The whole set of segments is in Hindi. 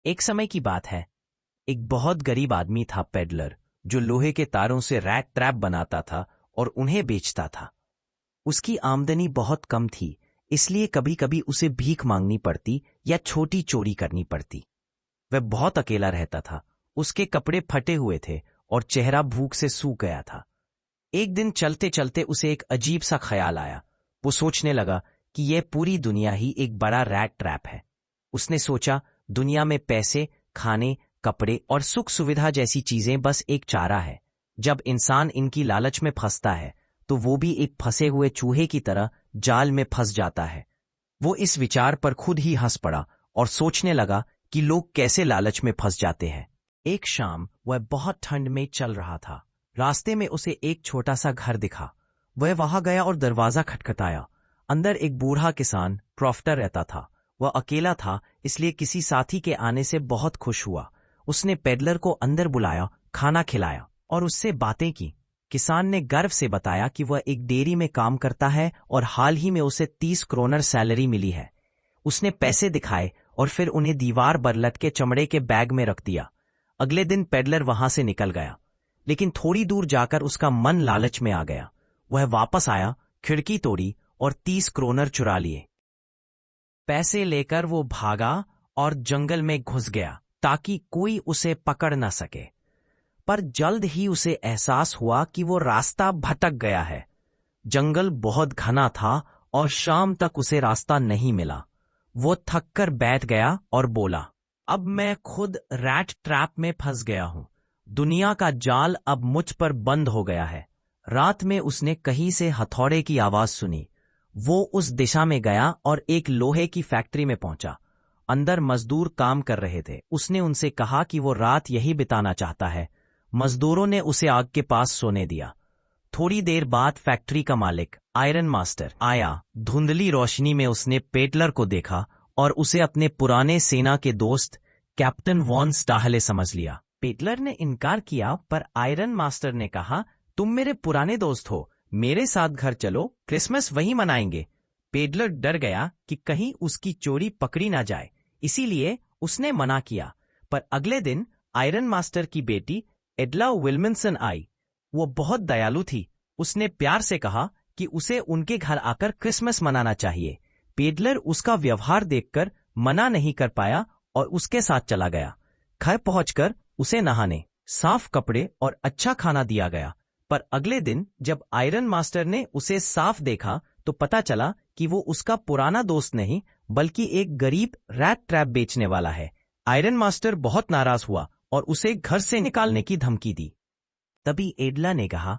एक समय की बात है। एक बहुत गरीब आदमी था, पेडलर, जो लोहे के तारों से रैट ट्रैप बनाता था और उन्हें बेचता था। उसकी आमदनी बहुत कम थी, इसलिए कभी कभी उसे भीख मांगनी पड़ती या छोटी चोरी करनी पड़ती। वह बहुत अकेला रहता था। उसके कपड़े फटे हुए थे और चेहरा भूख से सूख गया था। एक दिन चलते चलते उसे एक अजीब सा ख्याल आया। वो सोचने लगा कि यह पूरी दुनिया ही एक बड़ा रैट ट्रैप है। उसने सोचा, दुनिया में पैसे, खाने, कपड़े और सुख सुविधा जैसी चीजें बस एक चारा है। जब इंसान इनकी लालच में फंसता है तो वो भी एक फंसे हुए चूहे की तरह जाल में फंस जाता है। वो इस विचार पर खुद ही हंस पड़ा और सोचने लगा कि लोग कैसे लालच में फंस जाते हैं। एक शाम वह बहुत ठंड में चल रहा था। रास्ते में उसे एक छोटा सा घर दिखा। वह वहां गया और दरवाजा खटखटाया। अंदर एक बूढ़ा किसान क्रॉफ्टर रहता था। वह अकेला था, इसलिए किसी साथी के आने से बहुत खुश हुआ। उसने पेडलर को अंदर बुलाया, खाना खिलाया और उससे बातें की। किसान ने गर्व से बताया कि वह एक डेयरी में काम करता है और हाल ही में उसे 30 क्रोनर सैलरी मिली है। उसने पैसे दिखाए और फिर उन्हें दीवार पर लटके चमड़े के बैग में रख दिया। अगले दिन पेडलर वहां से निकल गया, लेकिन थोड़ी दूर जाकर उसका मन लालच में आ गया। वह वापस आया, खिड़की तोड़ी और 30 क्रोनर चुरा लिए। पैसे लेकर वो भागा और जंगल में घुस गया ताकि कोई उसे पकड़ न सके। पर जल्द ही उसे एहसास हुआ कि वो रास्ता भटक गया है। जंगल बहुत घना था और शाम तक उसे रास्ता नहीं मिला। वो थककर बैठ गया और बोला, अब मैं खुद रैट ट्रैप में फंस गया हूं। दुनिया का जाल अब मुझ पर बंद हो गया है। रात में उसने कहीं से हथौड़े की आवाज सुनी। वो उस दिशा में गया और एक लोहे की फैक्ट्री में पहुंचा। अंदर मजदूर काम कर रहे थे। उसने उनसे कहा कि वो रात यही बिताना चाहता है। मजदूरों ने उसे आग के पास सोने दिया। थोड़ी देर बाद फैक्ट्री का मालिक आयरन मास्टर आया। धुंधली रोशनी में उसने पेडलर को देखा और उसे अपने पुराने सेना के दोस्त कैप्टन वॉन स्टाहले समझ लिया। पेडलर ने इनकार किया, पर आयरन मास्टर ने कहा, तुम मेरे पुराने दोस्त हो, मेरे साथ घर चलो, क्रिसमस वहीं मनाएंगे। पेडलर डर गया कि कहीं उसकी चोरी पकड़ी ना जाए, इसीलिए उसने मना किया। पर अगले दिन आयरन मास्टर की बेटी एडला विल्मनसन आई। वो बहुत दयालु थी। उसने प्यार से कहा कि उसे उनके घर आकर क्रिसमस मनाना चाहिए। पेडलर उसका व्यवहार देखकर मना नहीं कर पाया और उसके साथ चला गया। घर पहुंचकर उसे नहाने, साफ कपड़े और अच्छा खाना दिया गया। पर अगले दिन जब आयरन मास्टर ने उसे साफ देखा तो पता चला कि वो उसका पुराना दोस्त नहीं, बल्कि एक गरीब रैट ट्रैप बेचने वाला है। आयरन मास्टर बहुत नाराज हुआ और उसे घर से निकालने की धमकी दी। तभी एडला ने कहा,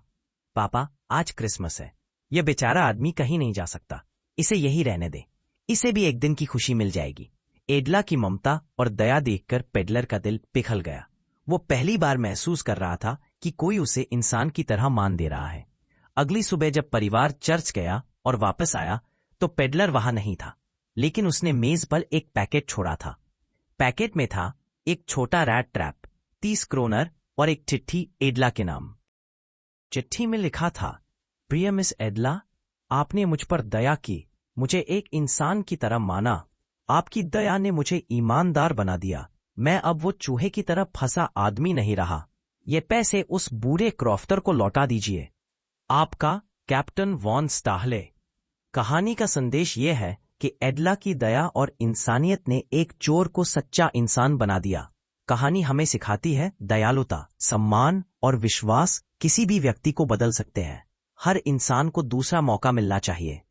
पापा, आज क्रिसमस है। यह बेचारा आदमी कहीं नहीं जा सकता, इसे यही रहने दे। इसे भी एक दिन की खुशी मिल जाएगी। एडला की ममता और दया देखकर पेडलर का दिल पिघल गया। वो पहली बार महसूस कर रहा था कि कोई उसे इंसान की तरह मान दे रहा है। अगली सुबह जब परिवार चर्च गया और वापस आया तो पेडलर वहां नहीं था, लेकिन उसने मेज पर एक पैकेट छोड़ा था। पैकेट में था एक छोटा रैट ट्रैप, 30 क्रोनर और एक चिट्ठी एडला के नाम। चिट्ठी में लिखा था, प्रिय मिस एडला, आपने मुझ पर दया की, मुझे एक इंसान की तरह माना। आपकी दया ने मुझे ईमानदार बना दिया। मैं अब वो चूहे की तरह फंसा आदमी नहीं रहा। ये पैसे उस बूढ़े क्रॉफ्टर को लौटा दीजिए। आपका कैप्टन वॉन स्टाहले। कहानी का संदेश ये है कि एडला की दया और इंसानियत ने एक चोर को सच्चा इंसान बना दिया। कहानी हमें सिखाती है, दयालुता, सम्मान और विश्वास किसी भी व्यक्ति को बदल सकते हैं। हर इंसान को दूसरा मौका मिलना चाहिए।